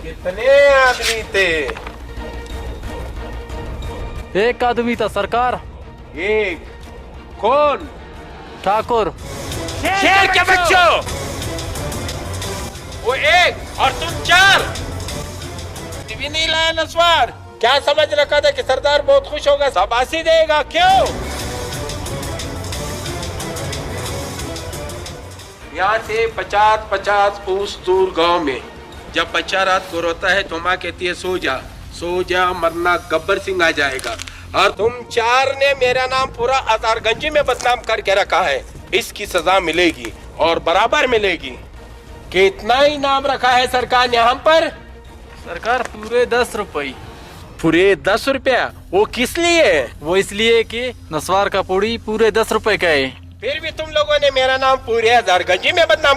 कितने आदमी थे? एक आदमी था सरकार। एक। कौन? ठाकुर। शेर के बच्चों, वो एक और तुम चार। भी नहीं लाया नस्वार। क्या समझ रखा था कि सरदार बहुत खुश होगा, शाबाशी देगा? क्यों? यहाँ से 50-50 उस दूर गांव में जब बच्चा रात को रोता है तो माँ कहती है सो जा, सो जा, मरना गब्बर सिंह आ जाएगा। और तुम चार ने मेरा नाम पूरा अतारगंज में बदनाम करके रखा है। इसकी सजा मिलेगी और बराबर मिलेगी। कितना इनाम रखा है सरकार ने हम पर? सरकार पूरे 10 रुपये। पूरे 10 रुपया? वो किस लिए? वो इसलिए कि नस्वार का पूरी पूरे 10 रुपए का है। फिर भी तुम लोगों ने मेरा नाम पूरे अतारगंज में बदनाम